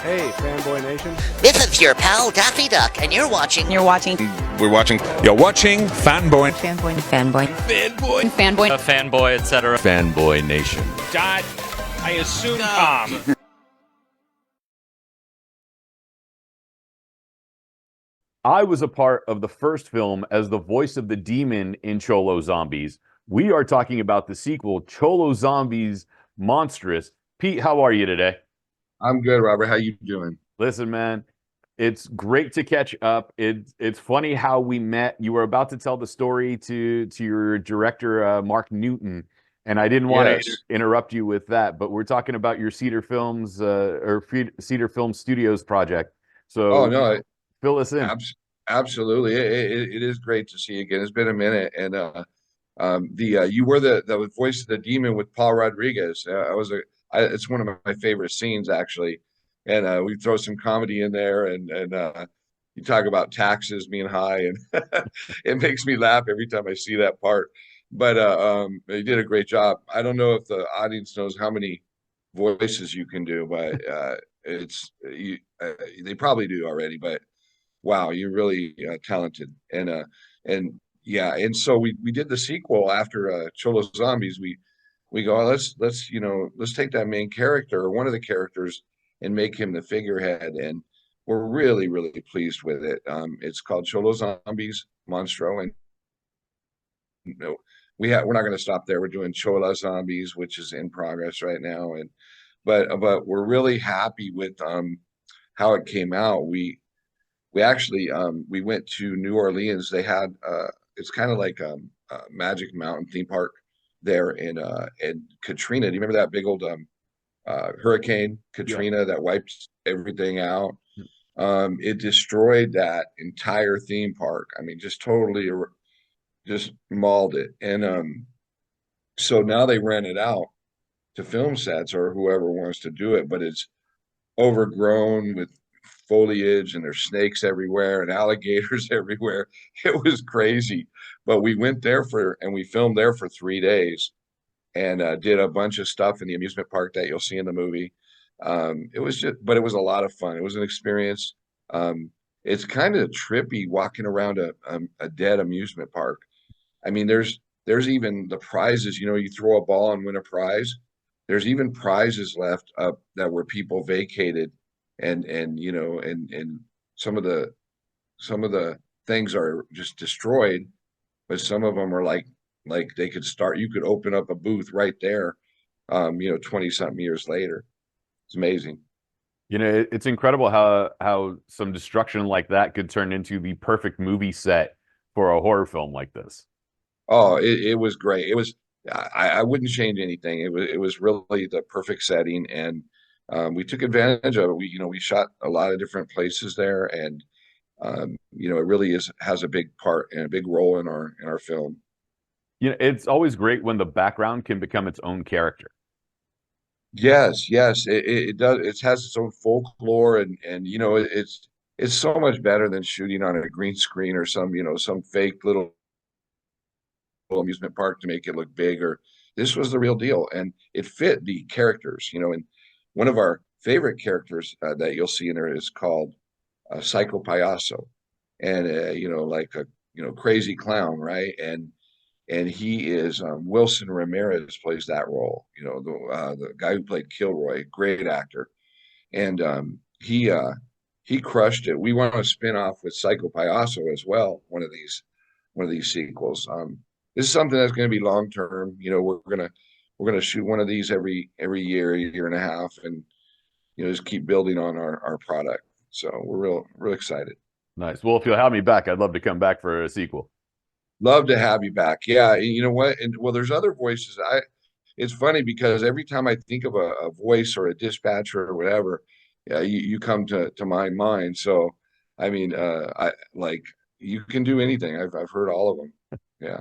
Hey, Fanboy Nation. This is your pal Daffy Duck, and you're watching. We're watching Fanboy. A fanboy, etc. Fanboy Nation. Dot, I assume Tom. I was a part of the first film as the voice of the demon in Cholo Zombies. We are talking about the sequel, Cholo Zombies Monstrous. Pete, how are you today? I'm good, Robert. How you doing? Listen, man, it's great to catch up. It's funny how we met. You were about to tell the story to your director, Mark Newton, and I didn't want to interrupt you with that, but we're talking about your Cedar Films Cedar Film Studios project. So, fill us in. Absolutely, it is great to see you again. It's been a minute, and you were the voice of the demon with Paul Rodriguez. It's one of my favorite scenes, actually, and we throw some comedy in there, and you talk about taxes being high, and it makes me laugh every time I see that part. But you did a great job. I don't know if the audience knows how many voices you can do, but they probably do already. But wow, you're really talented, and yeah, and so we did the sequel after Cholo Zombies. We go, let's take that main character or one of the characters and make him the figurehead, and we're really pleased with it. It's called Cholo Zombies, Monstro, and we're not going to stop there. We're doing Cholo Zombies, which is in progress right now, and but we're really happy with how it came out. We actually we went to New Orleans. They had it's kind of like a Magic Mountain theme park there in Katrina. Do you remember that big old Hurricane Katrina that wiped everything out? It destroyed that entire theme park. I mean, just totally just mauled it. And so now they rent it out to film sets or whoever wants to do it, but it's overgrown with foliage and there's snakes everywhere and alligators everywhere. It was crazy, but we went there and we filmed there for 3 days and did a bunch of stuff in the amusement park that you'll see in the movie. It was a lot of fun. It was an experience. It's kind of trippy walking around a dead amusement park. I mean, there's even the prizes, you throw a ball and win a prize. There's even prizes left up that were people vacated, and some of the things are just destroyed, but some of them are like they could start. You could open up a booth right there, 20 something years later. It's amazing. It's incredible how some destruction like that could turn into the perfect movie set for a horror film like this. Oh, it was great. It was. I wouldn't change anything. It was really the perfect setting, and we took advantage of it. We shot a lot of different places there, and it really has a big part and a big role in our film. It's always great when the background can become its own character. Yes, it does. It has its own folklore, and it's so much better than shooting on a green screen or some fake little amusement park to make it look big. Or this was the real deal, and it fit the characters. And one of our favorite characters that you'll see in there is called Psycho Payaso, and like a crazy clown, right? And he is Wilson Ramirez plays that role. The guy who played Kilroy, great actor, and he crushed it. We want to spin off with Psycho Payaso as well. One of these sequels. This is something that's going to be long term. We're gonna shoot one of these every year, a year and a half, and just keep building on our product. So we're real excited. Nice. Well, if you'll have me back, I'd love to come back for a sequel. Love to have you back. Yeah, you know what? And well, there's other voices. It's funny because every time I think of a voice or a dispatcher or whatever, yeah, you come to my mind. So, I mean, you can do anything. I've heard all of them. Yeah.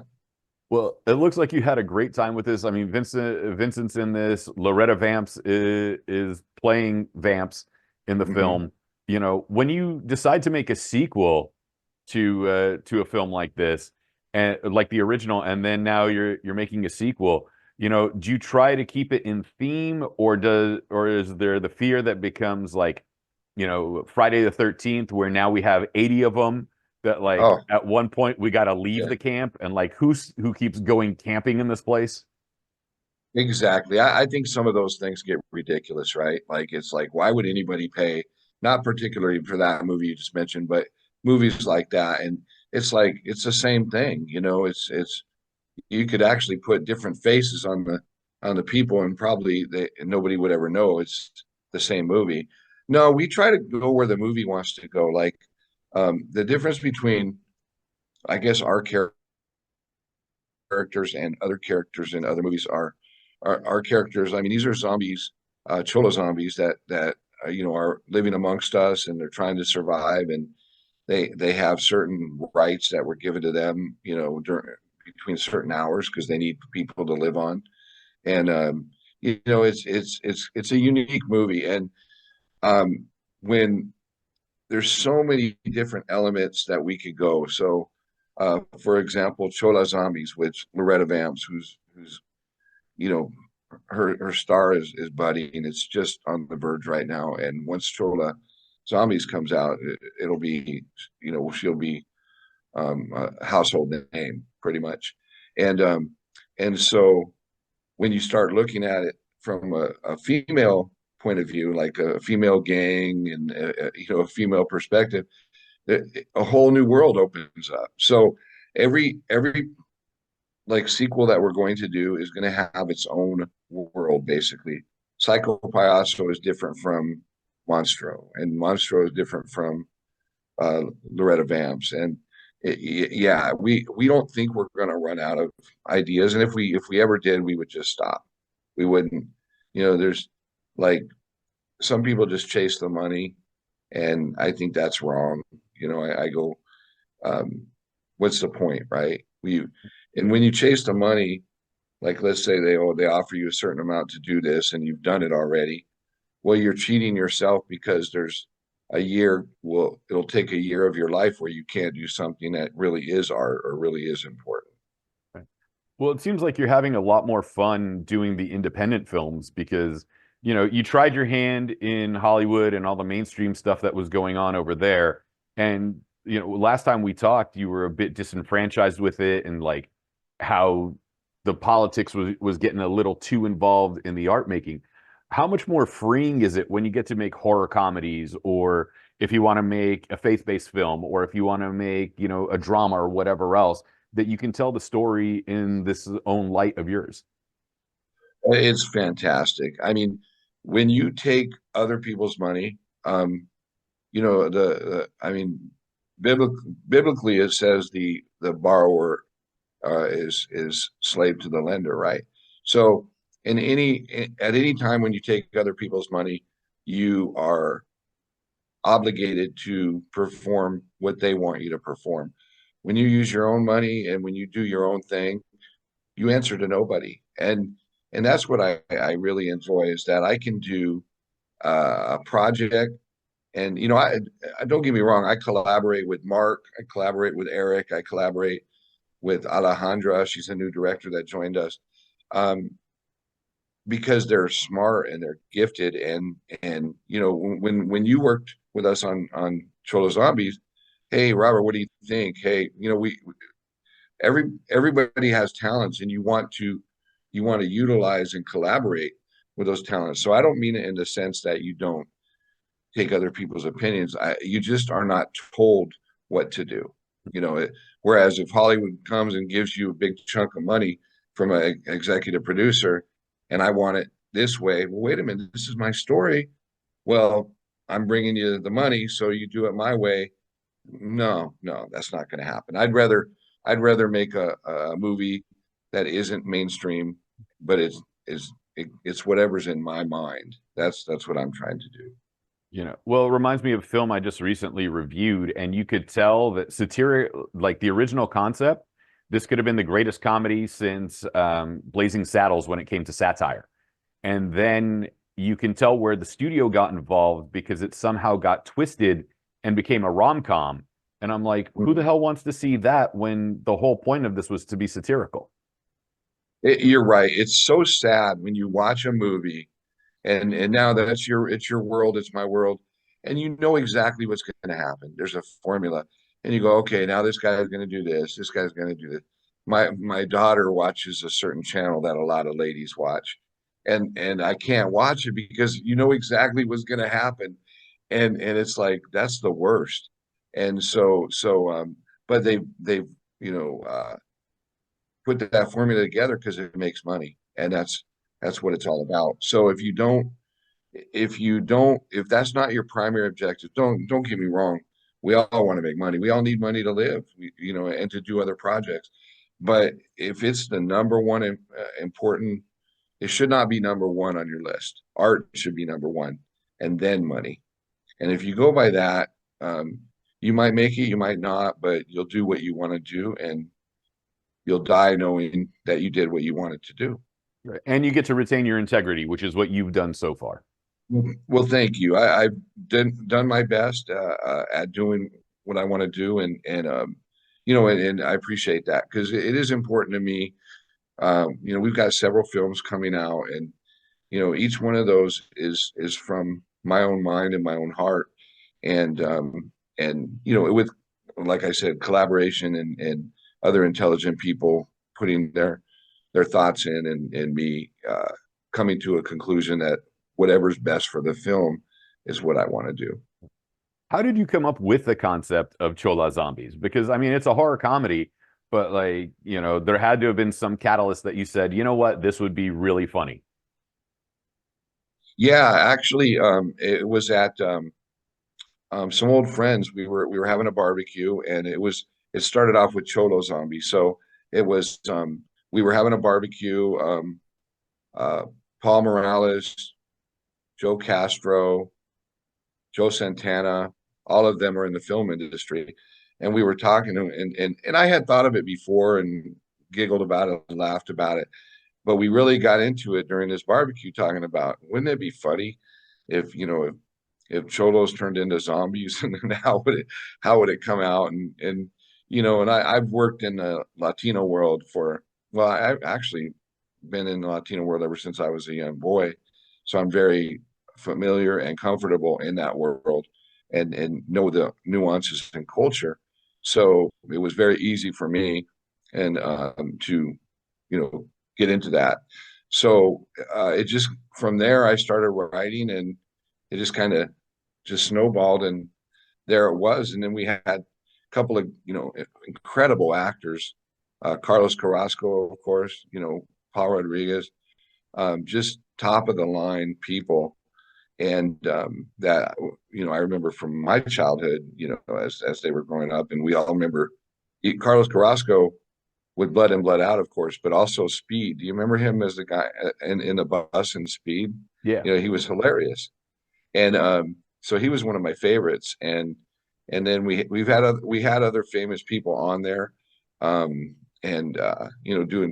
Well, it looks like you had a great time with this. I mean, Vincent's in this. Loretta Vampz is playing Vampz in the film. When you decide to make a sequel to a film like this, and like the original, and then now you're making a sequel, do you try to keep it in theme, or is there the fear that becomes like you know, Friday the 13th, where now we have 80 of them that like Oh, at one point we got to leave yeah, the camp and like who keeps going camping in this place? exactly. I think some of those things get ridiculous, right? Like it's like, why would anybody pay? Not particularly for that movie you just mentioned, but movies like that. And it's like it's the same thing, you know. It's you could actually put different faces on the people, and probably nobody would ever know it's the same movie. No, we try to go where the movie wants to go. Like the difference between, I guess, our characters and other characters in other movies are our characters. I mean, these are zombies, Cholo zombies that you know, are living amongst us, and they're trying to survive, and they have certain rights that were given to them, you know, during between certain hours because they need people to live on. And you know, it's a unique movie. And when there's so many different elements that we could go. So for example, Chola Zombies, which Loretta Vampz, who's you know, her star is budding. It's just on the verge right now. And once Chola Zombies comes out, it'll be, you know, she'll be a household name pretty much. And and so when you start looking at it from a female point of view, like a female gang and you know, a female perspective, a whole new world opens up. So every like sequel that we're going to do is going to have its own world, basically. Psycho Payaso is different from Monstro, and Monstro is different from Loretta Vampz. And yeah, we don't think we're going to run out of ideas. And if we ever did, we would just stop. We wouldn't. You know, there's like some people just chase the money, and I think that's wrong. You know, I go, um, what's the point, right? And when you chase the money, like let's say they offer you a certain amount to do this, and you've done it already. Well, you're cheating yourself because there's a year. Well, it'll take a year of your life where you can't do something that really is art or really is important. Right. Well, it seems like you're having a lot more fun doing the independent films because, you know, you tried your hand in Hollywood and all the mainstream stuff that was going on over there. And, you know, last time we talked, you were a bit disenfranchised with it and like how the politics was getting a little too involved in the art making. How much more freeing is it when you get to make horror comedies, or if you want to make a faith-based film, or if you want to make, you know, a drama or whatever else, that you can tell the story in this own light of yours? It's fantastic. I mean, when you take other people's money, you know, I mean, biblically it says the borrower is slave to the lender, right? So at any time when you take other people's money, you are obligated to perform what they want you to perform. When you use your own money and when you do your own thing, you answer to nobody. And that's what I really enjoy, is that I can do a project. And you know, I don't get me wrong, I collaborate with Mark, I collaborate with Eric, I collaborate with Alejandra. She's a new director that joined us. Um, because they're smart and they're gifted. And you know, when you worked with us on Cholo Zombies, hey Robert, what do you think? Hey, you know, everybody has talents, and you want to utilize and collaborate with those talents. So I don't mean it in the sense that you don't take other people's opinions. You just are not told what to do. You know, whereas if Hollywood comes and gives you a big chunk of money from an executive producer, and I want it this way, well, wait a minute, this is my story. Well, I'm bringing you the money, so you do it my way. No, that's not going to happen. I'd rather make a movie that isn't mainstream, but it's whatever's in my mind. That's what I'm trying to do. You know, well, it reminds me of a film I just recently reviewed, and you could tell that satiric, like the original concept, this could have been the greatest comedy since Blazing Saddles when it came to satire. And then you can tell where the studio got involved because it somehow got twisted and became a rom-com. And I'm like, who the hell wants to see that when the whole point of this was to be satirical? You're right. It's so sad when you watch a movie, and now that's it's your world, it's my world, and you know exactly what's going to happen. There's a formula, and you go, okay, now this guy is going to do this. This guy's going to do this. My daughter watches a certain channel that a lot of ladies watch, and I can't watch it because you know exactly what's going to happen, and it's like that's the worst. And but they've you know put that formula together because it makes money, and that's what it's all about. So if that's not your primary objective, don't get me wrong, we all want to make money, we all need money to live, and to do other projects. But if it's the number one important, it should not be number one on your list. Art should be number one, and then money. And if you go by that, you might make it, you might not, but you'll do what you want to do, and you'll die knowing that you did what you wanted to do. Right. And you get to retain your integrity, which is what you've done so far. Well, thank you. I've done my best at doing what I want to do, and I appreciate that because it is important to me. We've got several films coming out, and each one of those is from my own mind and my own heart, and with, like I said, collaboration and other intelligent people putting their thoughts in, and me coming to a conclusion that whatever's best for the film is what I want to do. How did you come up with the concept of Cholo Zombies? Because I mean, it's a horror comedy, but like, there had to have been some catalyst that you said, you know what, this would be really funny. Yeah, actually, it was at some old friends. We were having a barbecue, and it started off with Cholo Zombies. So it was we were having a barbecue. Paul Morales, Joe Castro, Joe Santana, all of them are in the film industry. And we were talking, and I had thought of it before and giggled about it and laughed about it. But we really got into it during this barbecue, talking about, wouldn't it be funny if, if Cholos turned into zombies, and then how would it come out? And I've worked in the Latino world I've actually been in the Latino world ever since I was a young boy. So I'm very familiar and comfortable in that world, and know the nuances and culture. So it was very easy for me and to get into that. So it just, from there I started writing, and it just kind of just snowballed, and there it was. And then we had a couple of incredible actors, Carlos Carrasco, of course, Paul Rodriguez, just top of the line people. And that I remember from my childhood, as they were growing up, and we all remember Carlos Carrasco with Blood In Blood Out, of course, but also Speed. Do you remember him as the guy in the bus in Speed? Yeah. He was hilarious. And so he was one of my favorites. And then we had other famous people on there, doing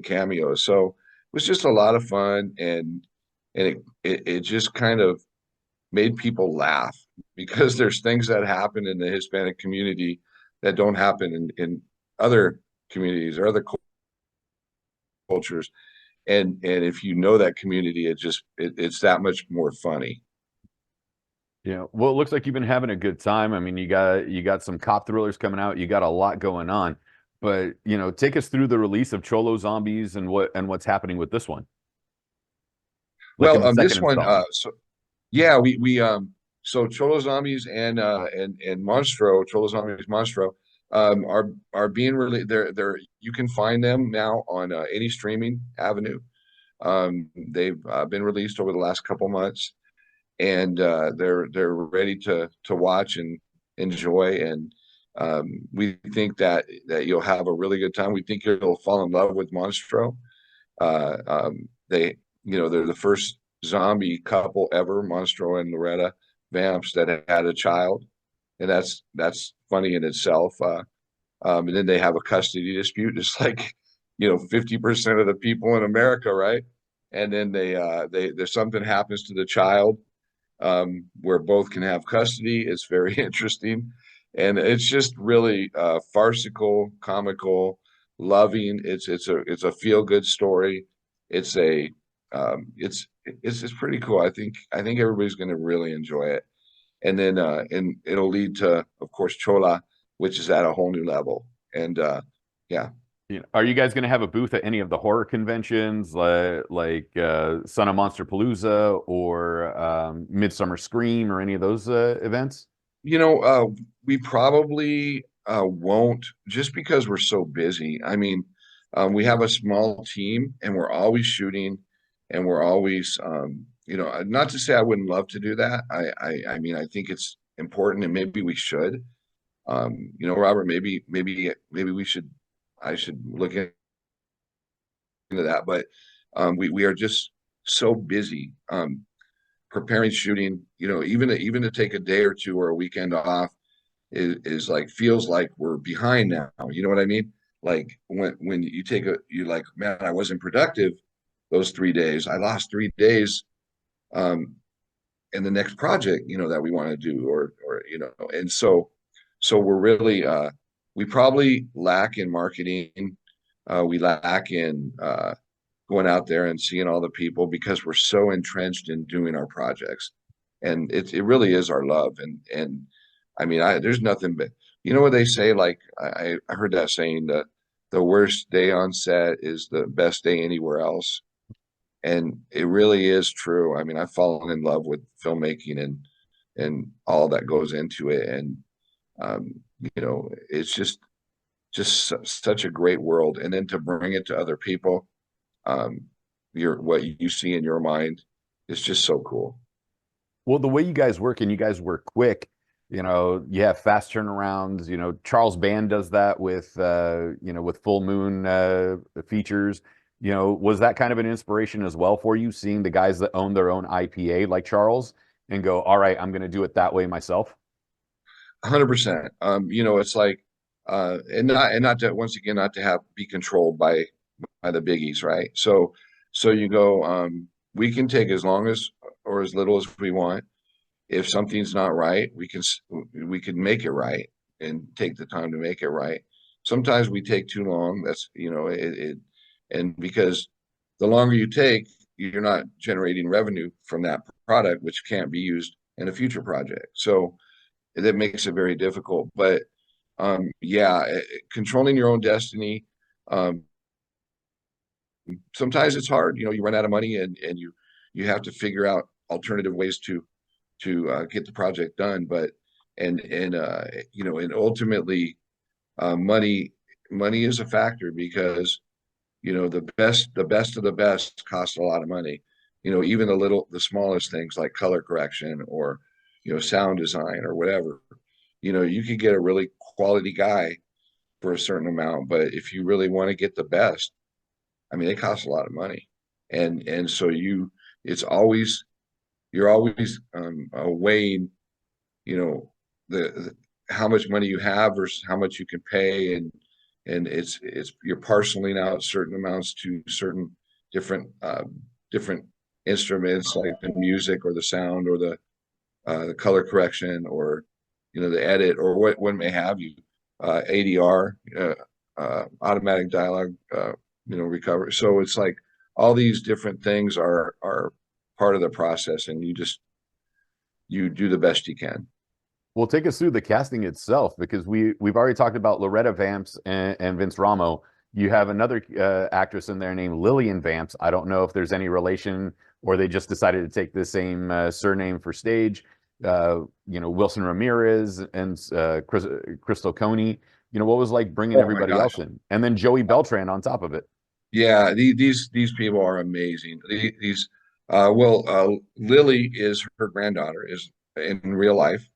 cameos. So it was just a lot of fun, and it just kind of made people laugh, because there's things that happen in the Hispanic community that don't happen in other communities or other cultures. And if you know that community, it's that much more funny. Yeah. Well, it looks like you've been having a good time. I mean, you got some cop thrillers coming out. You got a lot going on. But, take us through the release of Cholo Zombies and what's happening with this one. Like Well, this one, installment. yeah, so Cholo Zombies and Monstro, Cholo Zombies Monstro, are being released. You can find them now on any streaming avenue. They've been released over the last couple months, and they're ready to watch and enjoy. And we think that you'll have a really good time. We think you'll fall in love with Monstro. They're the first zombie couple ever, Monstro and Loretta Vampz, that had a child, and that's funny in itself. And then they have a custody dispute, just like 50% of the people in America, right? And then there's something happens to the child, where both can have custody. It's very interesting, and it's just really farcical, comical, loving. It's a feel good story. It's pretty cool. I think everybody's going to really enjoy it. and it'll lead to, of course, Chola, which is at a whole new level. And yeah. Are you guys going to have a booth at any of the horror conventions, Son of Monster Palooza or Midsummer Scream or any of those events? We probably won't, just because we're so busy. I mean, we have a small team and we're always shooting, and we're always, not to say I wouldn't love to do that. I mean, I think it's important, and maybe we should. Robert, maybe I should look into that. But we are just so busy preparing shooting. Even to take a day or two or a weekend off is like, feels like we're behind now. You know what I mean? Like when you're like, man, I wasn't productive those 3 days. I lost 3 days in the next project, that we want to do, and so we're really we probably lack in marketing. We lack in going out there and seeing all the people, because we're so entrenched in doing our projects, and it really is our love. And I mean, there's nothing but, what they say, like I heard that saying, that the worst day on set is the best day anywhere else. And it really is true. I mean, I've fallen in love with filmmaking and all that goes into it. And it's just such a great world. And then to bring it to other people, what you see in your mind is just so cool. Well, the way you guys work, and you guys work quick, you have fast turnarounds. Charles Band does that with Full Moon features. Was that kind of an inspiration as well for you, seeing the guys that own their own IPA like Charles and go, all right, I'm going to do it that way myself? 100%. It's like, and not to, once again, not to be controlled by the biggies, right? So you go, we can take as long as or as little as we want. If something's not right, we can make it right and take the time to make it right. Sometimes we take too long. That's, and because the longer you take, you're not generating revenue from that product, which can't be used in a future project. So that makes it very difficult. But yeah, controlling your own destiny. Sometimes it's hard. You run out of money, and you have to figure out alternative ways to get the project done. But and ultimately, money is a factor, because the best of the best cost a lot of money. Even the smallest things like color correction, or sound design, or whatever. You could get a really quality guy for a certain amount, but if you really want to get the best, I mean, it costs a lot of money. And so you're always weighing, the how much money you have versus how much you can pay, and you're parceling out certain amounts to certain different instruments, like the music or the sound or the color correction, or the edit, or what may have you, ADR, automatic dialogue, recovery. So it's like all these different things are part of the process, and you do the best you can. Well, take us through the casting itself, because we've already talked about Loretta Vampz and Vince Romo. You have another actress in there named Lillian Vampz. I don't know if there's any relation, or they just decided to take the same surname for stage. Wilson Ramirez and Crystal Coney. What was like bringing everybody else in, and then Joey Beltran on top of it? Yeah, these people are amazing. Lily is her granddaughter, is in real life,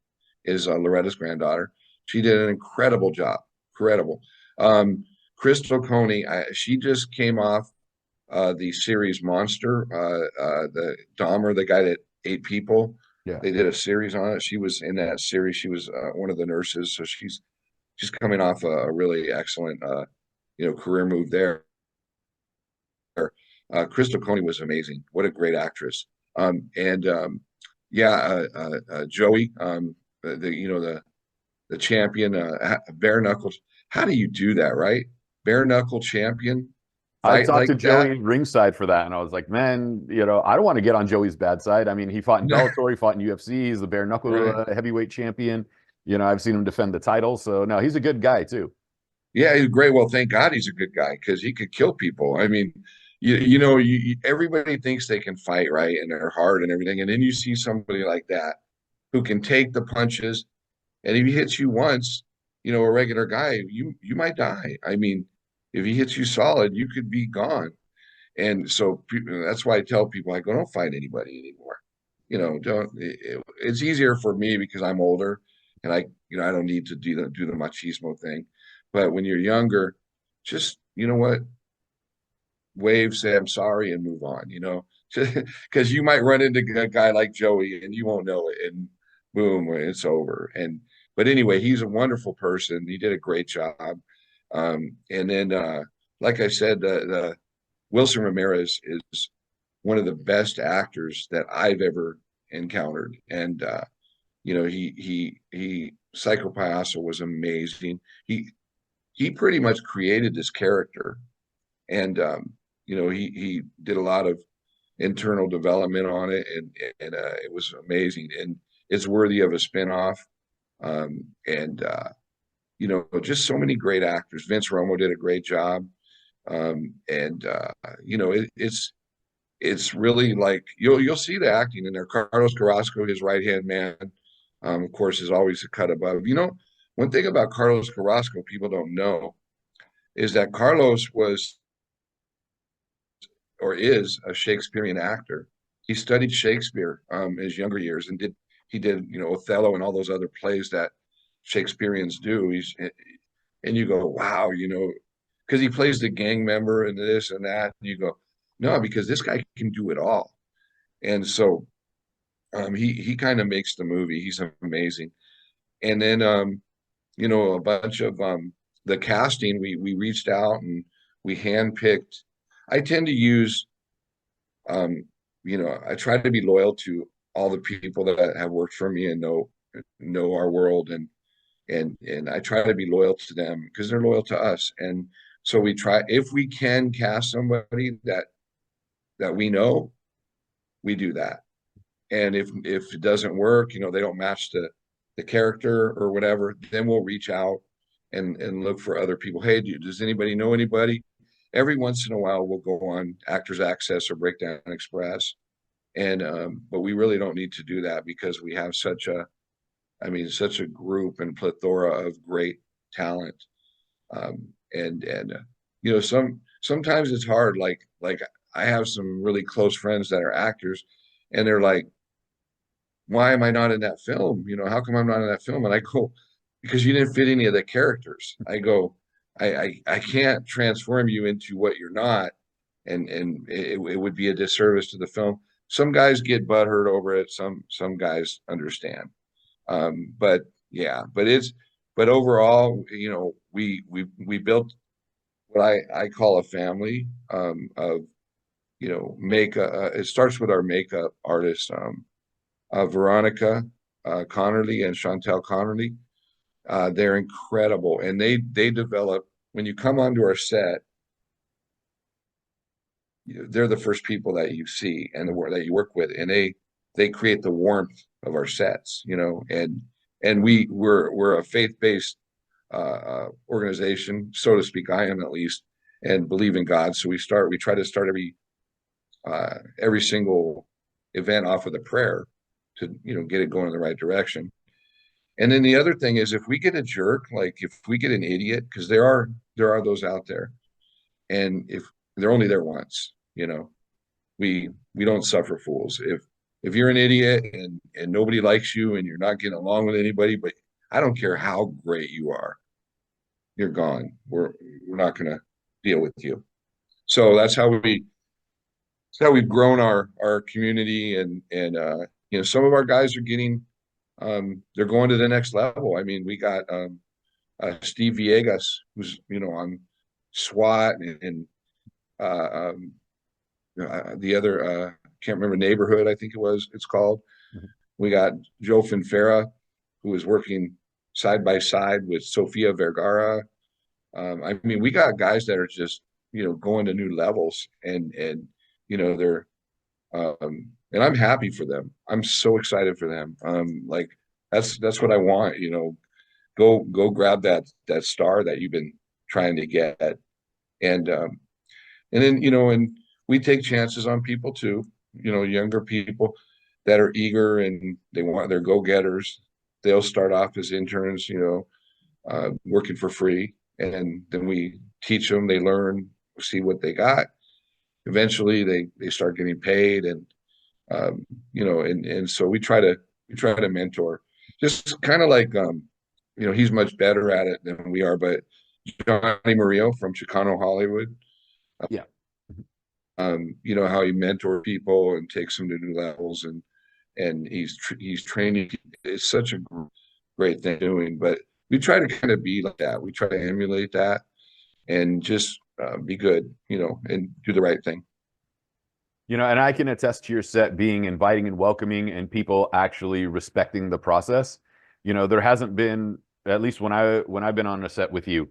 is Loretta's granddaughter. She did an incredible job. Incredible. Crystal Coney, she just came off the series Monster, the Dahmer, the guy that ate people. Yeah. They did a series on it. She was in that series. She was one of the nurses. So she's coming off a really excellent career move there. Crystal Coney was amazing. What a great actress. Joey, the champion, bare knuckles. How do you do that, right? Bare knuckle champion, I fight talked to like that. Joey ringside for that, and I was like, man, I don't want to get on Joey's bad side. I mean, he fought in Bellator, he fought in UFC, he's the bare knuckle Right. heavyweight champion. I've seen him defend the title, so no, he's a good guy too. Yeah, he's great. Well, thank God he's a good guy because he could kill people. I mean, everybody thinks they can fight, right? And they're hard and everything. And then you see somebody like that who can take the punches. And if he hits you once, a regular guy, you might die. I mean, if he hits you solid, you could be gone. And so that's why I tell people, I go, don't fight anybody anymore. Don't. It's easier for me because I'm older, and I don't need to do the machismo thing. But when you're younger, just what, wave, say I'm sorry, and move on. Because you might run into a guy like Joey, and you won't know it, and boom, it's over. But anyway, he's a wonderful person. He did a great job. And then, like I said, the Wilson Ramirez is one of the best actors that I've ever encountered. And he Psycho Payaso was amazing. He pretty much created this character, and he did a lot of internal development on it, and it was amazing, and it's worthy of a spinoff. And just so many great actors. Vince Romo did a great job. And it's really like you'll see the acting in there. Carlos Carrasco, his right hand man, of course, is always a cut above. One thing about Carlos Carrasco people don't know is that Carlos was or is a Shakespearean actor. He studied Shakespeare in his younger years and he did Othello and all those other plays that Shakespeareans do. And you go, wow, because he plays the gang member and this and that. And you go, no, because this guy can do it all. And so he kind of makes the movie. He's amazing. And then a bunch of the casting, we reached out and we handpicked. I tend to use I try to be loyal to all the people that have worked for me and know our world, and I try to be loyal to them because they're loyal to us. And so we try, if we can cast somebody that we know, we do that. And if it doesn't work, they don't match the character or whatever, then we'll reach out and look for other people. Hey, does anybody know anybody? Every once in a while, we'll go on Actors Access or Breakdown Express, and but we really don't need to do that because we have such a group and plethora of great talent. And sometimes it's hard. Like I have some really close friends that are actors, and they're like, why am I not in that film? How come I'm not in that film? And I go, because you didn't fit any of the characters. I go, I can't transform you into what you're not, and it would be a disservice to the film. Some guys get butthurt over it. Some guys understand. But yeah, but overall, we built what I call a family of makeup. It starts with our makeup artists, Veronica Connerly and Chantel Connerly. They're incredible, and they develop when you come onto our set. They're the first people that you see and that you work with, and they create the warmth of our sets, and we're a faith-based organization, so to speak. I am, at least, and believe in God. So we try to start every single event off with a prayer to get it going in the right direction. And then the other thing is, if we get a jerk, like if we get an idiot, because there are those out there, and if they're only there once, we don't suffer fools. If you're an idiot and nobody likes you and you're not getting along with anybody, but I don't care how great you are, you're gone. We're not going to deal with you. So that's how we've grown our community, and some of our guys are getting they're going to the next level. I mean, we got Steve Villegas, who's on SWAT, and the other can't remember, Neighborhood, I think it's called. Mm-hmm. We got Joe Finfera, who is working side by side with Sofia Vergara. I mean, we got guys that are just going to new levels, and they're and I'm happy for them. I'm so excited for them. Like that's what I want. Go grab that star that you've been trying to get, and then and we take chances on people too. Younger people that are eager and they're go-getters. They'll start off as interns, working for free, and then we teach them. They learn, see what they got. Eventually, they start getting paid, and and so we try to mentor, just kind of like he's much better at it than we are, but Johnny Murillo from Chicano Hollywood, Yeah. how he mentors people and takes them to new levels, and he's training. It's such a great thing doing, but we try to kind of be like that. We try to emulate that and just be good, and do the right thing. And I can attest to your set being inviting and welcoming and people actually respecting the process. There hasn't been, at least when I've been on a set with you,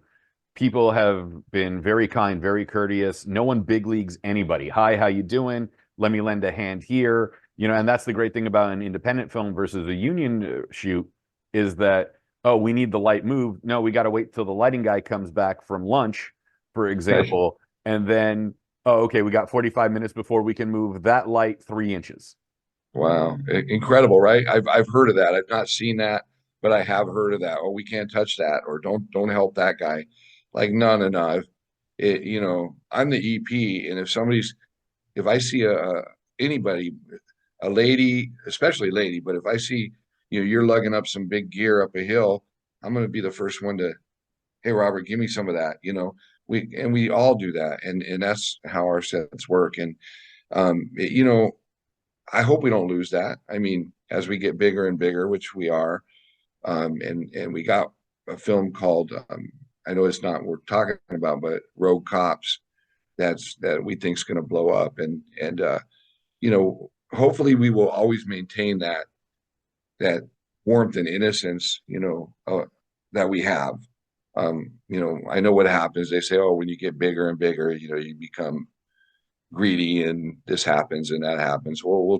people have been very kind, very courteous. No one big leagues anybody. Hi, how you doing? Let me lend a hand here. And that's the great thing about an independent film versus a union shoot, is that, oh, we need the light moved. No, we got to wait till the lighting guy comes back from lunch, for example, and then, oh, okay, we got 45 minutes before we can move that light 3 inches. Wow, incredible, right? I've heard of that. I've not seen that, but I have heard of that. Oh, we can't touch that, or don't help that guy. Like, no. I'm the EP, and if I see anybody, a lady, especially lady, but if I see you're lugging up some big gear up a hill, I'm going to be the first one to, hey, Robert, give me some of that. We all do that, and that's how our sets work. And I hope we don't lose that. I mean, as we get bigger and bigger, which we are, and we got a film called, I know it's not what we're talking about, but Rogue Cops, that we think is going to blow up, and hopefully we will always maintain that warmth and innocence, that we have. I know what happens. They say, oh, when you get bigger and bigger, you become greedy, and this happens and that happens. Well,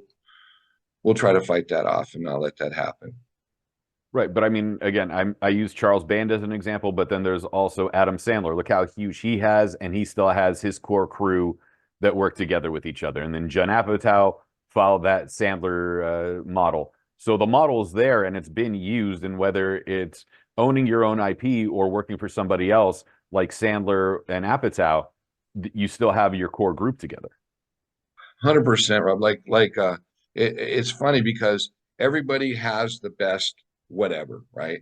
we'll try to fight that off and not let that happen. Right, but I mean, again, I use Charles Band as an example, but then there's also Adam Sandler. Look how huge he has, and he still has his core crew that work together with each other. And then Judd Apatow followed that Sandler model. So the model is there, and it's been used. And whether it's owning your own IP or working for somebody else like Sandler and Apatow, you still have your core group together. 100%, Rob. It's funny because everybody has the best whatever, right?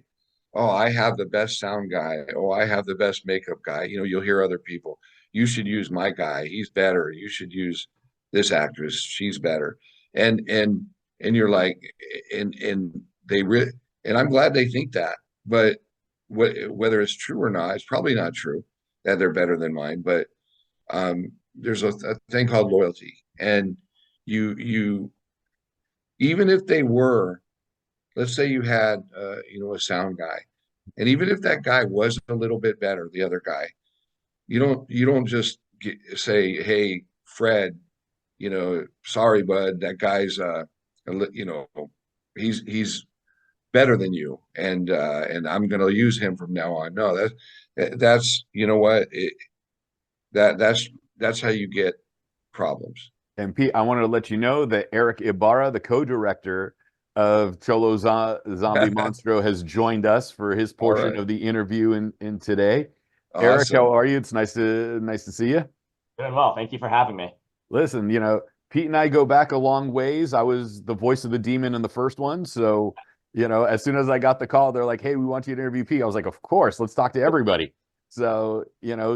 Oh, I have the best sound guy. Oh, I have the best makeup guy. You'll hear other people. You should use my guy. He's better. You should use this actress. She's better. And you're like, and I'm glad they think that. But whether it's true or not, it's probably not true that they're better than mine. But there's a thing called loyalty, and you even if they were, let's say you had a sound guy, and even if that guy was a little bit better, the other guy, you don't just say, hey, Fred, sorry, bud, that guy's he's better than you, and I'm going to use him from now on. No, that's what that's how you get problems. And Pete, I wanted to let you know that Eric Ibarra, the co-director of Cholo Zombie Monstro, has joined us for his portion of the interview in today. Awesome. Eric, how are you? It's nice to see you. Doing well. Thank you for having me. Listen, Pete and I go back a long ways. I was the voice of the demon in the first one, so as soon as I got the call, they're like, "Hey, we want you to interview Pete." I was like, "Of course, let's talk to everybody." So,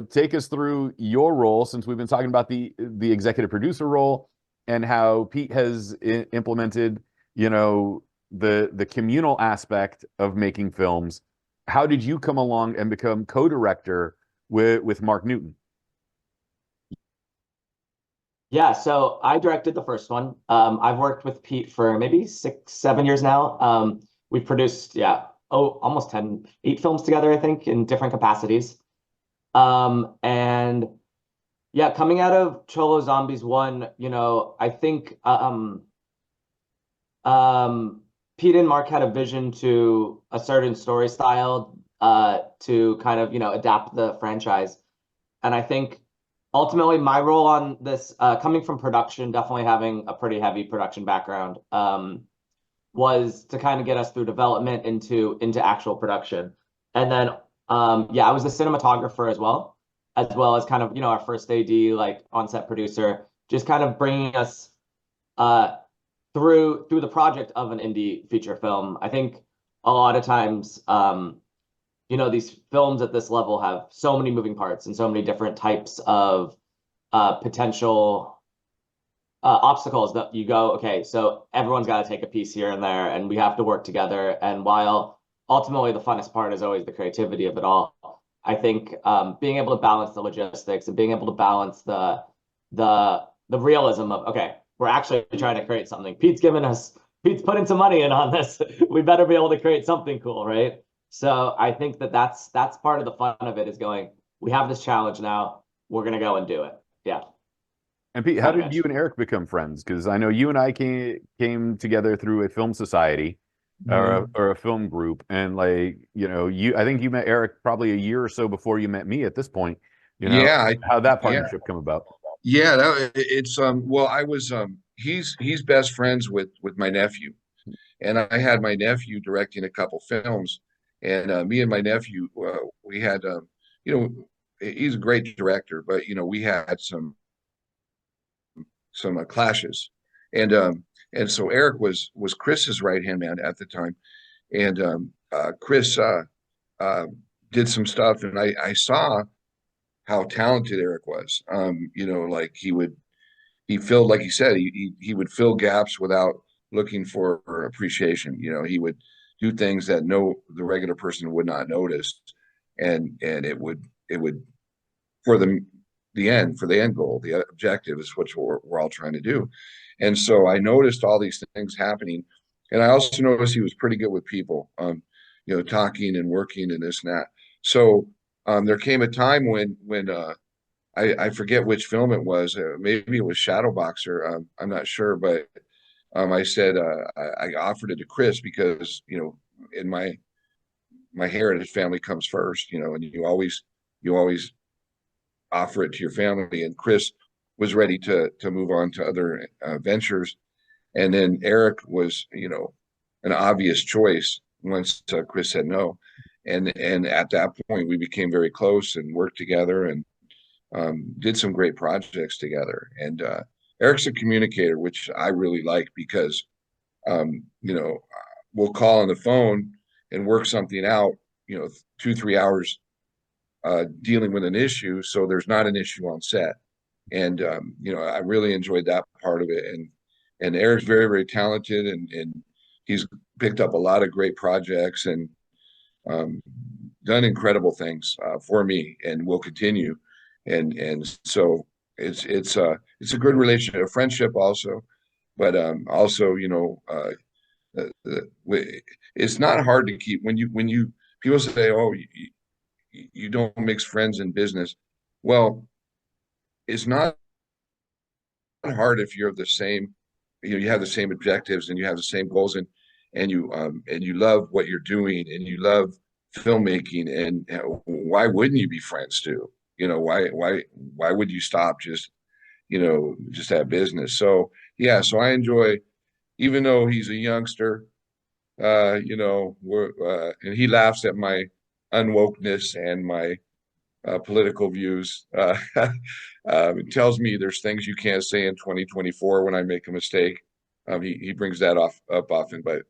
take us through your role, since we've been talking about the executive producer role and how Pete has implemented, the communal aspect of making films. How did you come along and become co-director with Mark Newton? Yeah, so I directed the first one. I've worked with Pete for maybe 6-7 years now. We've produced, almost 8 films together, I think, in different capacities. And Yeah, coming out of Cholo Zombies 1, you know, I think Pete and Mark had a vision to a certain story style to kind of, you know, adapt the franchise. And I think ultimately my role on this, coming from production, definitely having a pretty heavy production background, was to kind of get us through development into actual production. And then yeah, I was the cinematographer as well as kind of, you know, our first AD, like on-set producer, just kind of bringing us uh through the project of an indie feature film. I think a lot of times you know, these films at this level have so many moving parts and so many different types of potential obstacles that you go, okay, so everyone's got to take a piece here and there, and we have to work together. And while ultimately the funnest part is always the creativity of it all, I think being able to balance the logistics and being able to balance the realism of, okay, we're actually trying to create something. Pete's putting some money in on this. We better be able to create something cool, right? So I think that's part of the fun of it, is going, we have this challenge now, we're gonna go and do it. Yeah. And Pete, how did you and Eric become friends? Because I know you and I came together through a film society or a film group, and like, you know, I think you met Eric probably a year or so before you met me at this point. You know, Yeah, how'd that yeah, partnership come about? yeah. It's well, I was he's best friends with my nephew, and I had my nephew directing a couple films, and me and my nephew we had you know, he's a great director, but you know, we had some clashes, and so Eric was Chris's right hand man at the time, and Chris uh, did some stuff, and I saw how talented Eric was. You know, like he filled, like he said, he would fill gaps without looking for appreciation. You know, he would do things that the regular person would not notice, and it would for the end goal, the objective is what we're all trying to do. And so I noticed all these things happening, and I also noticed he was pretty good with people, you know, talking and working and this and that. So there came a time when I forget which film it was. Maybe it was Shadowboxer. I'm not sure, but I said I offered it to Chris because, you know, in my heritage, family comes first, you know, and you always offer it to your family. And Chris was ready to move on to other ventures, and then Eric was, you know, an obvious choice once Chris said no, and at that point we became very close and worked together and did some great projects together. And Eric's a communicator, which I really like because you know, we'll call on the phone and work something out, you know, 2-3 hours dealing with an issue, so there's not an issue on set. And you know, I really enjoyed that part of it. And Eric's very, very talented, and he's picked up a lot of great projects and done incredible things for me, and will continue. And so it's a good relationship, a friendship also, but also, you know, it's not hard to keep when you people say, oh, you don't mix friends in business. Well, it's not hard if you're the same, you know, you have the same objectives and you have the same goals, and you love what you're doing and you love filmmaking, and why wouldn't you be friends too? You know, why would you stop just, you know, just that business? So yeah, so I enjoy, even though he's a youngster, you know, and he laughs at my unwokeness and my political views. It tells me there's things you can't say in 2024 when I make a mistake. He brings that up often, but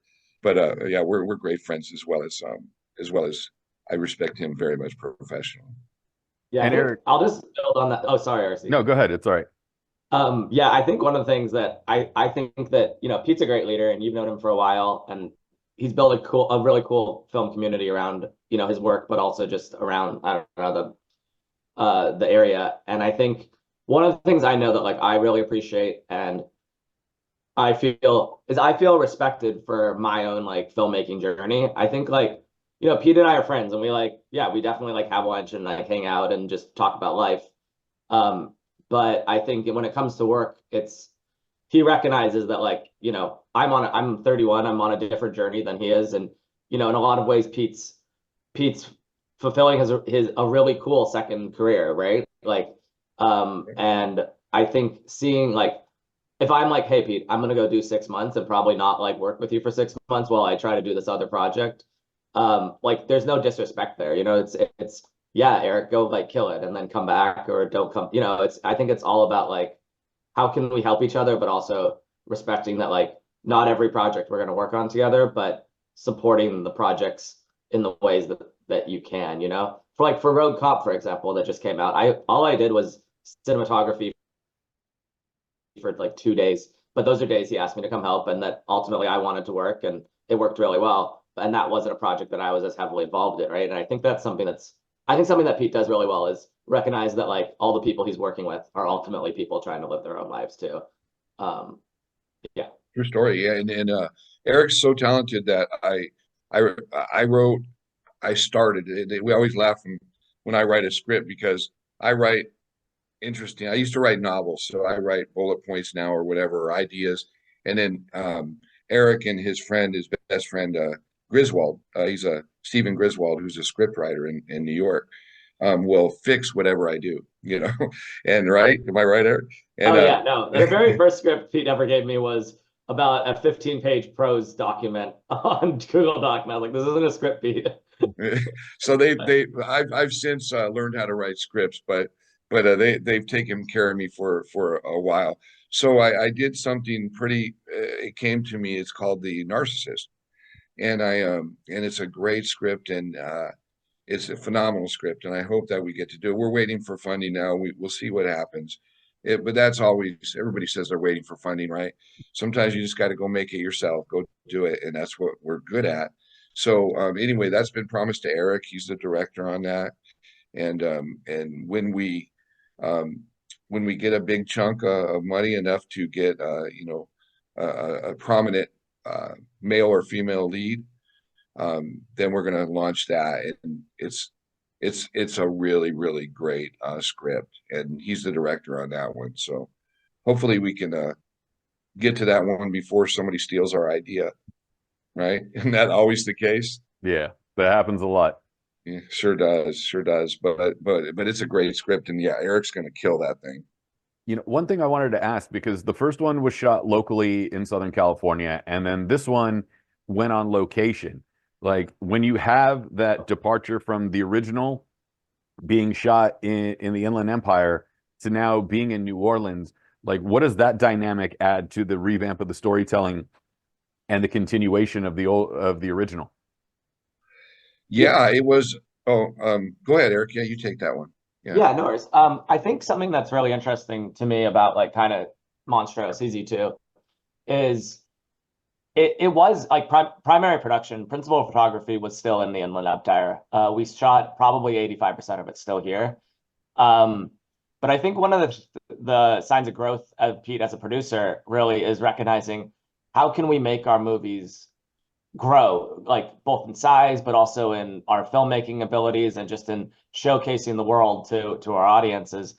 yeah, we're great friends, as well as I respect him very much professionally. Yeah, And Eric, I'll just build on that. Oh, sorry, RC. no, go ahead. It's all right. Yeah, I think one of the things that I think that, you know, Pete's a great leader, and you've known him for a while, and he's built a really cool film community around, you know, his work, but also just around, I don't know, the area. And I think one of the things I know that like I really appreciate and I feel respected for my own like filmmaking journey. I think like, you know, Pete and I are friends, and we like, yeah, we definitely like have lunch and like hang out and just talk about life. But I think when it comes to work, he recognizes that, like, I'm 31, I'm on a different journey than he is, and in a lot of ways, Pete's fulfilling his a really cool second career, right? Like, and I think seeing, like, if I'm like, hey Pete, I'm gonna go do 6 months and probably not like work with you for 6 months while I try to do this other project, like, there's no disrespect there. It's yeah, Eric, go like kill it and then come back, or don't come. I think it's all about, like, how can we help each other, but also respecting that, like, not every project we're going to work on together, but supporting the projects in the ways that you can, for Rogue Cop, for example, that just came out. All I did was cinematography for like 2 days, but those are days he asked me to come help, and that ultimately I wanted to work, and it worked really well. And that wasn't a project that I was as heavily involved in, right? And I think that's something that Pete does really well, is recognize that, like, all the people he's working with are ultimately people trying to live their own lives too. Yeah. True story. Yeah, and Eric's so talented that I started. We always laugh when I write a script, because I write interesting. I used to write novels, so I write bullet points now, or whatever, or ideas. And then Eric and his best friend, Griswold, he's a Stephen Griswold, who's a script writer in New York, will fix whatever I do, and right? Am I right, Eric? And, yeah, no, the very first script Pete ever gave me was about a 15-page prose document on Google Doc, and I was like, this isn't a script, Pete. So I've since learned how to write scripts, but they've taken care of me for a while. So I did something pretty. It came to me. It's called The Narcissist, and and it's a great script, and it's a phenomenal script, and I hope that we get to do it. We're waiting for funding now. We'll see what happens. But that's always, everybody says they're waiting for funding, right? Sometimes you just got to go make it yourself, go do it, and that's what we're good at. So anyway, that's been promised to Eric. He's the director on that, and when we get a big chunk of money, enough to get a prominent male or female lead, then we're going to launch that, and it's a really, really great script, and he's the director on that one. So hopefully we can get to that one before somebody steals our idea, right? Isn't that always the case? Yeah, that happens a lot. Yeah, sure does. But it's a great script, and yeah, Eric's going to kill that thing. One thing I wanted to ask, because the first one was shot locally in Southern California, and then this one went on location. Like, when you have that departure from the original being shot in the Inland Empire to now being in New Orleans, like, what does that dynamic add to the revamp of the storytelling and the continuation of the original? Yeah, it was. Oh, go ahead, Eric. Yeah, you take that one. Yeah, no worries. I think something that's really interesting to me about, like, kind of Monstro Season 2 is it was like primary production, principal photography was still in the Inland Empire. We shot probably 85% of it still here. But I think one of the signs of growth of Pete as a producer really is recognizing, how can we make our movies grow, like, both in size, but also in our filmmaking abilities, and just in showcasing the world to our audiences.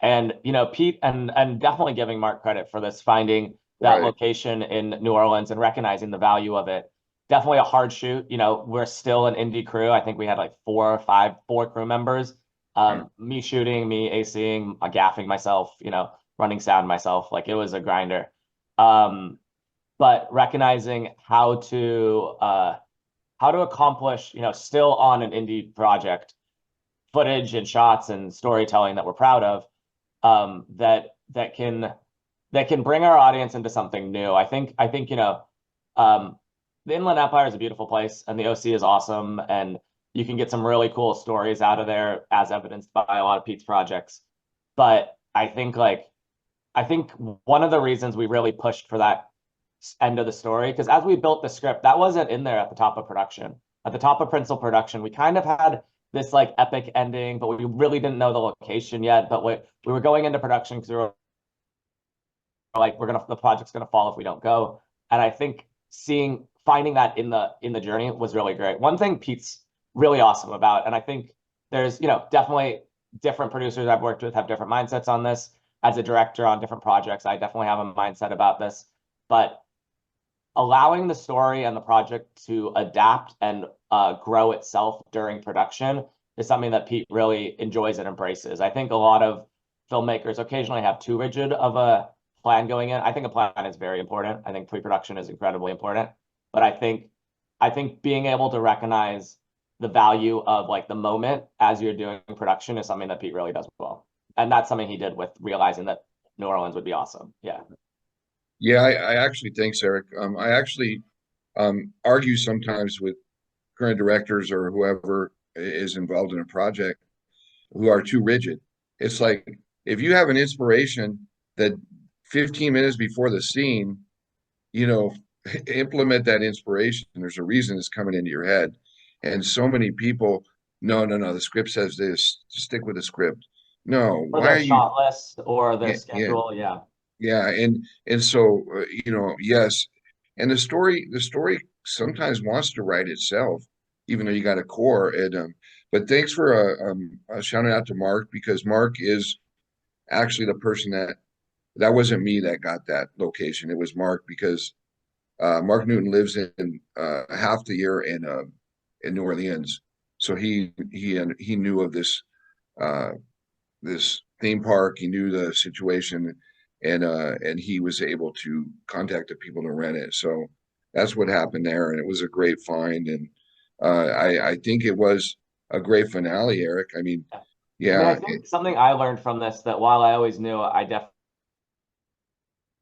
And Pete, and definitely giving Mark credit for this, finding that location in New Orleans and recognizing the value of it. Definitely a hard shoot. We're still an indie crew. I think we had like four crew members. Me shooting, me ACing, gaffing myself, running sound myself. Like, it was a grinder. But recognizing how to accomplish, still on an indie project, footage and shots and storytelling that we're proud of, that can bring our audience into something new. I think the Inland Empire is a beautiful place, and the OC is awesome, and you can get some really cool stories out of there, as evidenced by a lot of Pete's projects. But I think one of the reasons we really pushed for that end of the story, because as we built the script, that wasn't in there at the top of production. At the top of principal production, we kind of had this like epic ending, but we really didn't know the location yet. But we were going into production because we were like, the project's gonna fall if we don't go. And I think finding that in the journey was really great. One thing Pete's really awesome about, and I think there's definitely different producers I've worked with have different mindsets on this, as a director on different projects, I definitely have a mindset about this, but allowing the story and the project to adapt and grow itself during production is something that Pete really enjoys and embraces. I think a lot of filmmakers occasionally have too rigid of a plan going in. I think a plan is very important. I think pre-production is incredibly important, but I think being able to recognize the value of like the moment as you're doing production is something that Pete really does well. And that's something he did with realizing that New Orleans would be awesome. Yeah. Yeah, I actually, thanks, Eric. I actually argue sometimes with current directors or whoever is involved in a project who are too rigid. It's like if you have an inspiration that 15 minutes before the scene, you know, implement that inspiration. There's a reason it's coming into your head. And so many people, no, no, no, the script says this, stick with the script. No, Or why their are you? shot list or their Yeah, yeah, schedule. Yeah. yeah. And so, you know, yes. And the story sometimes wants to write itself, even though you got a core. And but thanks for shouting out to Mark, because Mark is actually the person that wasn't me that got that location. It was Mark, because Mark Newton lives in half the year in New Orleans, so he knew of uh, this theme park. He knew the situation, and he was able to contact the people to rent it. So that's what happened there, and it was a great find. And I think it was a great finale, Eric. I mean, I mean, I yeah, think something I learned from this, that while I always knew, I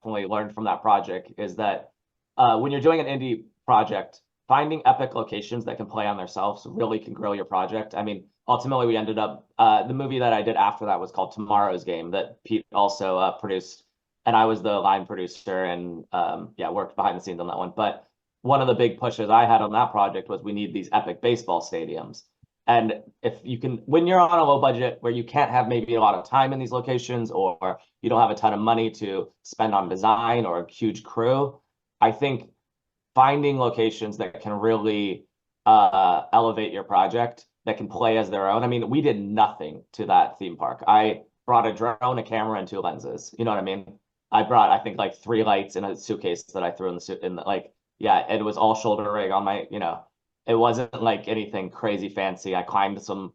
definitely learned from that project, is that when you're doing an indie project, finding epic locations that can play on themselves really can grow your project. I mean, ultimately, we ended up the movie that I did after that was called Tomorrow's Game, that Pete also produced, and I was the line producer and yeah, worked behind the scenes on that one. But one of the big pushes I had on that project was we need these epic baseball stadiums. And if you can, when you're on a low budget where you can't have maybe a lot of time in these locations, or you don't have a ton of money to spend on design or a huge crew, I think finding locations that can really elevate your project, that can play as their own. I mean, we did nothing to that theme park. I brought a drone, a camera, and two lenses. You know what I mean? I brought, I think, like 3 lights in a suitcase that I threw in the suit in the, like, yeah, it was all shoulder rig on my, it wasn't like anything crazy fancy. I climbed some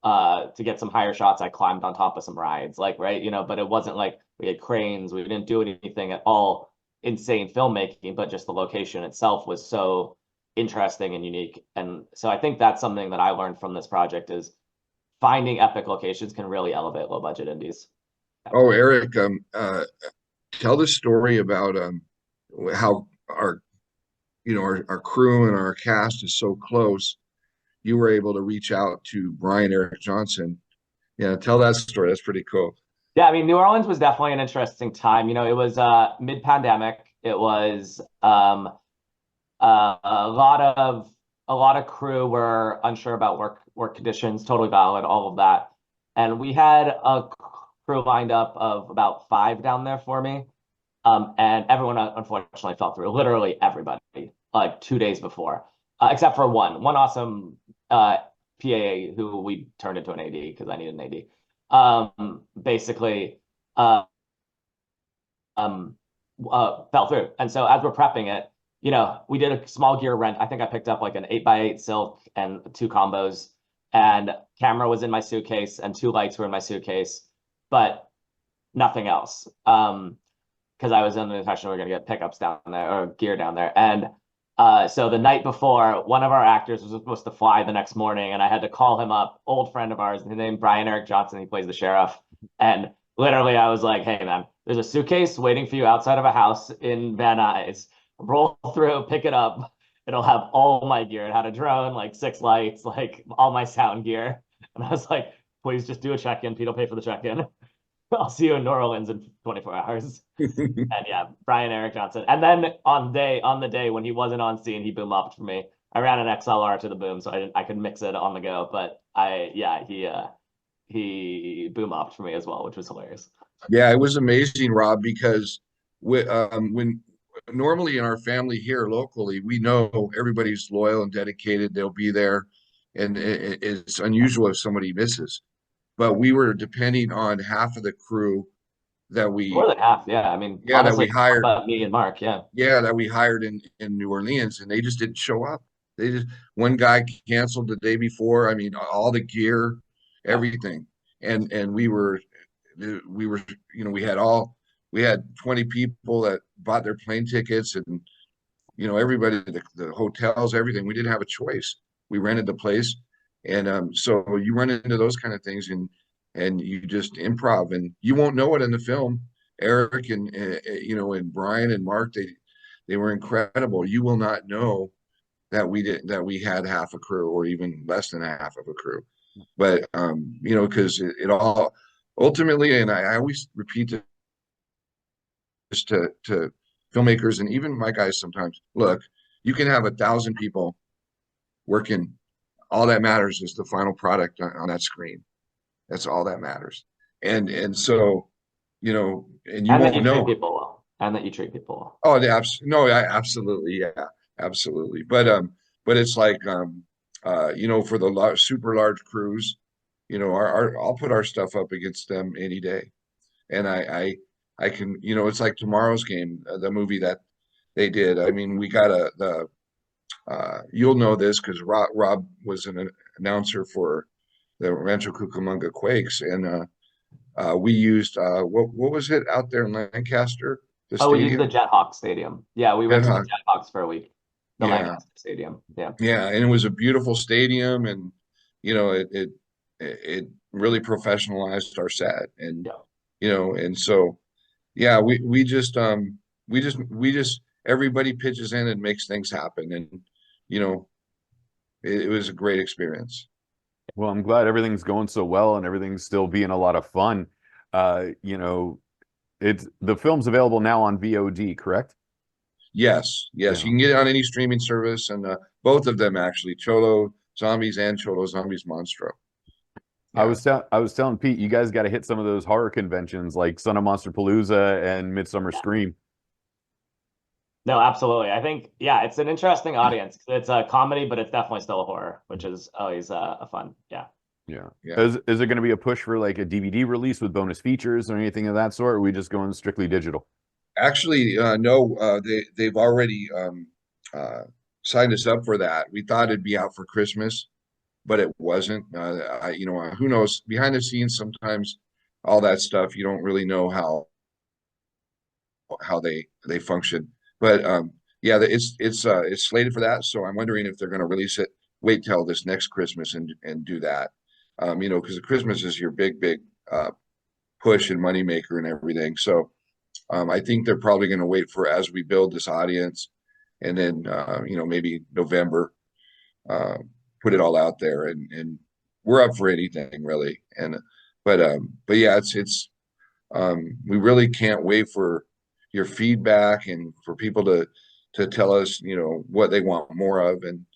to get some higher shots. I climbed on top of some rides, like, right, but it wasn't like we had cranes. We didn't do anything at all insane filmmaking, but just the location itself was so interesting and unique. And so I think that's something that I learned from this project, is finding epic locations can really elevate low budget indies. Oh, Eric, tell the story about how our crew and our cast is so close. You were able to reach out to Brian Eric Johnson. Yeah, tell that story. That's pretty cool. Yeah, I mean, New Orleans was definitely an interesting time. It was mid-pandemic. It was a lot of crew were unsure about work conditions, totally valid, all of that. And we had a crew lined up of about 5 down there for me. And everyone unfortunately fell through, literally everybody, like 2 days before, except for one awesome PA who we turned into an AD because I needed an AD. Basically fell through. And so as we're prepping it, we did a small gear rent. I think I picked up like an 8x8 silk and 2 combos, and camera was in my suitcase and 2 lights were in my suitcase, but nothing else. Because I was under the impression we were going to get pickups down there or gear down there. And so the night before, one of our actors was supposed to fly the next morning, and I had to call him up, old friend of ours, his name Brian Eric Johnson. He plays the sheriff. And literally I was like, hey man, there's a suitcase waiting for you outside of a house in Van Nuys. Roll through, pick it up. It'll have all my gear. It had a drone, like 6 lights, like all my sound gear. And I was like, please just do a check-in. Pete will pay for the check-in. I'll see you in New Orleans in 24 hours. And yeah, Brian Eric Johnson. And then on the day when he wasn't on scene, he boom upped for me. I ran an XLR to the boom, so I could mix it on the go. But he boom upped for me as well, which was hilarious. Yeah, it was amazing, Rob, because when normally in our family here locally, we know everybody's loyal and dedicated. They'll be there, and it's unusual if somebody misses. but we were depending on half of the crew that More we, than half, yeah. I mean, yeah, that we honestly, hired, about me and Mark, yeah. yeah, that we hired in New Orleans, and they just didn't show up. They just, one guy canceled the day before. I mean, all the gear, Yeah. everything, and we were, we had 20 people that bought their plane tickets, and everybody, the hotels, everything. We didn't have a choice. We rented the place, and so you run into those kind of things, and you just improv, and you won't know it in the film. Eric and and Brian and Mark, they were incredible. You will not know that we had half a crew or even less than half of a crew, but because it all ultimately, and I always repeat this to filmmakers and even my guys sometimes. Look, you can have 1,000 people working. All that matters is the final product on that screen. That's all that matters. And so, and you And that won't you treat know. people well. And that you treat people well. Oh, no, absolutely, yeah, absolutely. But it's like for the super large crews, I'll put our stuff up against them any day. And I can, it's like Tomorrow's Game, the movie that they did. I mean, we got you'll know this because Rob was an announcer for the Rancho Cucamonga Quakes, and we used what was it out there in Lancaster, the Oh, we used the stadium? Jethawk Stadium. Yeah, we went to the Yeah, Jethawks for a week. The yeah, Lancaster Stadium. Yeah. yeah, and it was a beautiful stadium, and it really professionalized our set, and Yeah. and so yeah, we just everybody pitches in and makes things happen, and you know it was a great experience. Well, I'm glad everything's going so well and everything's still being a lot of fun. It's the film's available now on VOD, correct? Yes, you Yeah. can get it on any streaming service, and both of them actually, Cholo Zombies and Cholo Zombies Monstro. Yeah, I was telling Pete, you guys got to hit some of those horror conventions like Son of Monster Palooza and Midsummer Scream. No, absolutely. I think, yeah, it's an interesting audience. It's a comedy, but it's definitely still a horror, which is always a fun. Yeah. Yeah. yeah. Is there going to be a push for like a DVD release with bonus features or anything of that sort? Or are we just going strictly digital? Actually, no, they've already signed us up for that. We thought it'd be out for Christmas, but it wasn't. Who knows? Behind the scenes, sometimes all that stuff you don't really know how they function. But yeah, it's slated for that. So I'm wondering if they're going to release it. Wait till this next Christmas and do that. Because Christmas is your big push and moneymaker and everything. So I think they're probably going to wait for as we build this audience, and then maybe November, uh, put it all out there, and we're up for anything really. And but yeah, we really can't wait for your feedback and for people to tell us what they want more of, and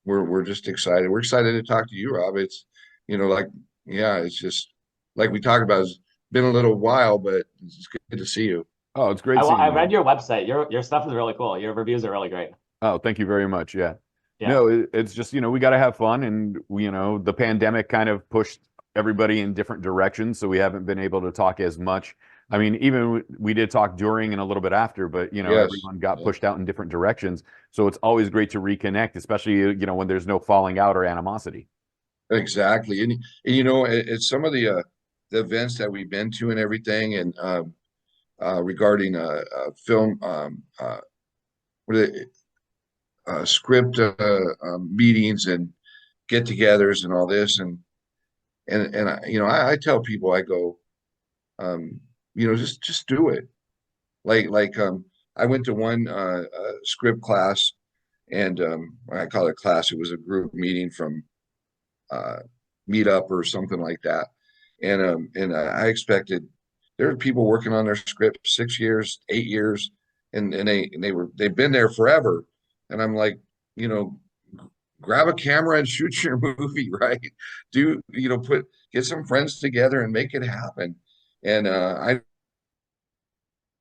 we're just excited. We're excited to talk to you, Rob. It's like, yeah, it's just like we talked about. It's been a little while, but it's good to see you. Oh, it's great seeing I you. read your website. Your stuff is really cool. Your reviews are really great. Oh, thank you very much. Yeah. Yeah. No, it's just, we got to have fun. And, the pandemic kind of pushed everybody in different directions. So we haven't been able to talk as much. I mean, even we did talk during and a little bit after, but, Yes. everyone got Yeah. pushed out in different directions. So it's always great to reconnect, especially, when there's no falling out or animosity. Exactly. And it's some of the events that we've been to and everything, and regarding film, what are they, script meetings and get-togethers and all this, and I tell people, I go, just do it. Like I went to one script class, and I call it class. It was a group meeting from uh, Meetup or something like that, and I expected there are people working on their script 6 years, 8 years, and they've been there forever, and I'm like, you know, grab a camera and shoot your movie, right? Get some friends together and make it happen. And I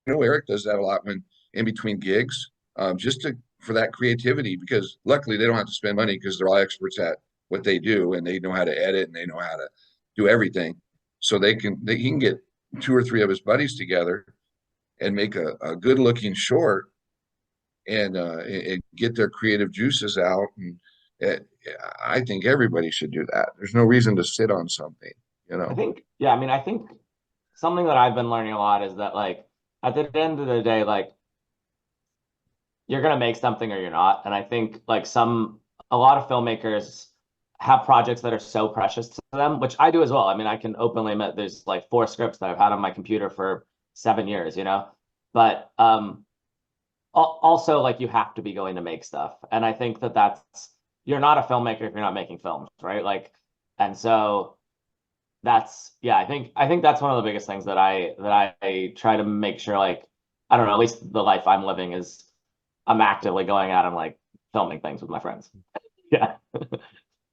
know Eric does that a lot when in between gigs, just for that creativity, because luckily they don't have to spend money because they're all experts at what they do, and they know how to edit, and they know how to do everything. So he can get 2 or 3 of his buddies together and make a good looking short and get their creative juices out. And I think everybody should do that. There's no reason to sit on something, you know. I think, yeah, I mean, I think something that I've been learning a lot is that, like, at the end of the day, like, you're gonna make something or you're not. And I think like a lot of filmmakers have projects that are so precious to them, which I do as well. I mean, I can openly admit there's like 4 scripts that I've had on my computer for 7 years, you know. But also, like, you have to be going to make stuff, and I think that's you're not a filmmaker if you're not making films, right? Like, and so that's, yeah, I think that's one of the biggest things that I try to make sure, like, I don't know, at least the life I'm living is I'm actively going out and like filming things with my friends. Yeah.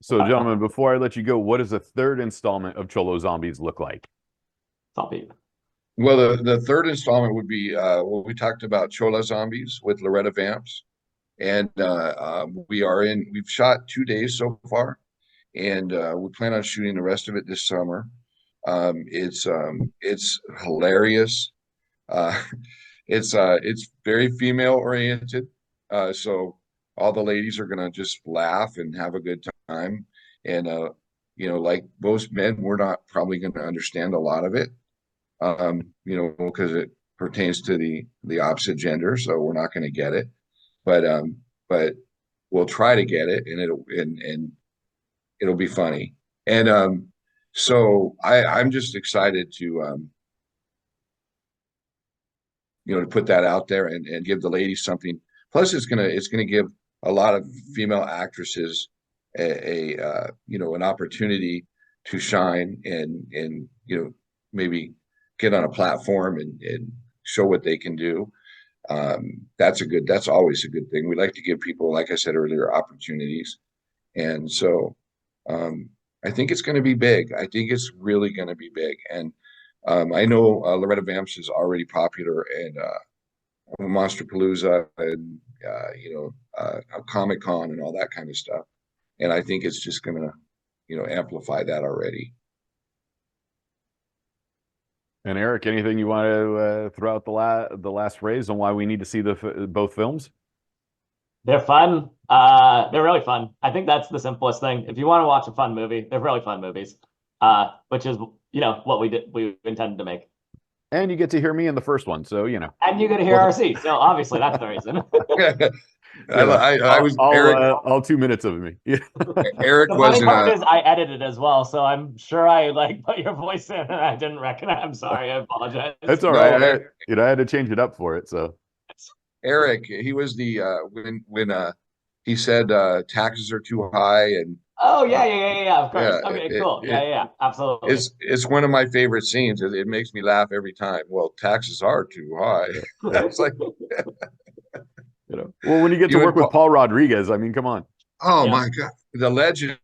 So, gentlemen, before I let you go, what does the 3rd installment of Cholo Zombies look like? It's all Pete. Well, the 3rd installment would be what we talked about, Cholo Zombies with Loretta Vampz. And we've shot 2 days so far, and we plan on shooting the rest of it this summer. It's hilarious. It's very female oriented. So all the ladies are gonna just laugh and have a good time. And like most men, we're not probably gonna understand a lot of it. Because it pertains to the opposite gender, so we're not gonna get it. But we'll try to get it, and it'll be funny. And so I'm just excited to to put that out there and give the ladies something. Plus, it's gonna give a lot of female actresses an opportunity to shine and maybe get on a platform and show what they can do. That's always a good thing. We like to give people, like I said earlier, opportunities. And so I think it's going to be big. I think it's really going to be big. And I know Loretta Vampz is already popular and Monsterpalooza and Comic-Con and all that kind of stuff. And I think it's just going to amplify that already. And Eric, anything you want to throw out the last phrase on why we need to see both films? They're fun. They're really fun. I think that's the simplest thing. If you want to watch a fun movie, they're really fun movies. Which is what we intended to make. And you get to hear me in the first one, so And you get to hear RC, so obviously that's the reason. I was Eric. All 2 minutes of me. Eric the was funny part is I edited as well, so I'm sure I put your voice in and I didn't recognize. I'm sorry, I apologize. That's all right. I had to change it up for it. So Eric, he was the when he said taxes are too high and. Oh yeah, of course. Yeah, okay, cool. Yeah, absolutely. It's one of my favorite scenes. It makes me laugh every time. Well, taxes are too high. It's like. Well, when you get to work with Paul Rodriguez, I mean, come on. Oh my God, the legend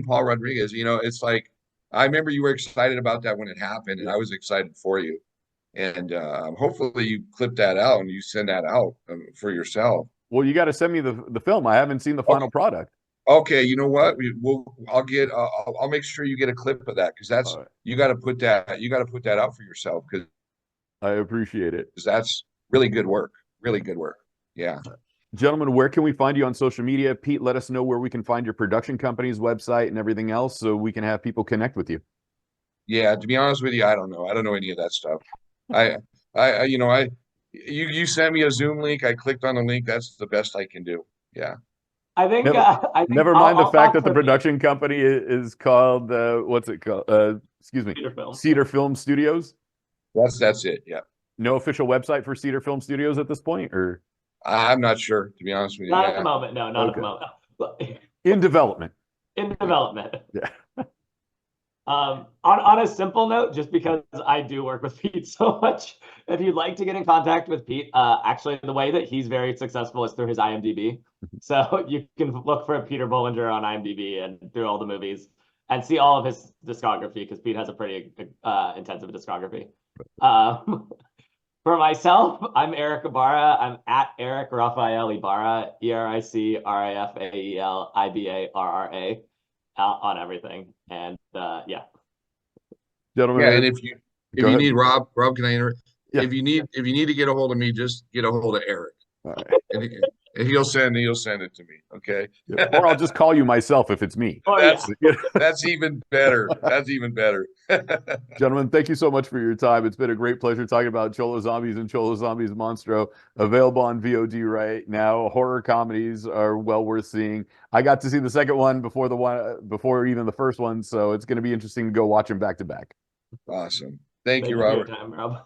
Paul Rodriguez. It's like I remember you were excited about that when it happened, and I was excited for you. And hopefully you clip that out and you send that out for yourself. Well, you got to send me the film. I haven't seen the final product. Okay, you know what? I'll make sure you get a clip of that because that's right. You got to put that out for yourself because I appreciate it. Because that's really good work. Really good work. Yeah. Gentlemen, where can we find you on social media? Pete, let us know where we can find your production company's website and everything else so we can have people connect with you. Yeah, to be honest with you, I don't know. I don't know any of that stuff. You sent me a Zoom link. I clicked on the link. That's the best I can do. Yeah. I think never mind the fact that the production company is called what's it called? Excuse me, Cedar Film Studios. That's it. Yeah. No official website for Cedar Film Studios at this point, or I'm not sure, to be honest with you. Not at the moment. No, not at the moment. In development. In development. Yeah. On a simple note, just because I do work with Pete so much, if you'd like to get in contact with Pete, actually the way that he's very successful is through his IMDb. So you can look for Peter Bollinger on IMDb and through all the movies and see all of his discography because Pete has a pretty intensive discography. For myself, I'm Eric Ibarra. I'm at Eric Rafael Ibarra, ERICRAFAEL IBARRA on everything. And yeah. Gentlemen, Yeah, and if go you ahead. need Rob, can I interrupt? Yeah. If you need to get a hold of me, just get a hold of Eric, All right. and he'll send it to me. Okay. Yeah. Or I'll just call you myself if it's me. Oh, That's yeah. that's even better. That's even better. Gentlemen, thank you so much for your time. It's been a great pleasure talking about Cholo Zombies and Cholo Zombies Monstro. Available on VOD right now. Horror comedies are well worth seeing. I got to see the second one before even the first one, so it's going to be interesting to go watch them back to back. Awesome. Thank you, for your Robert. time, Rob.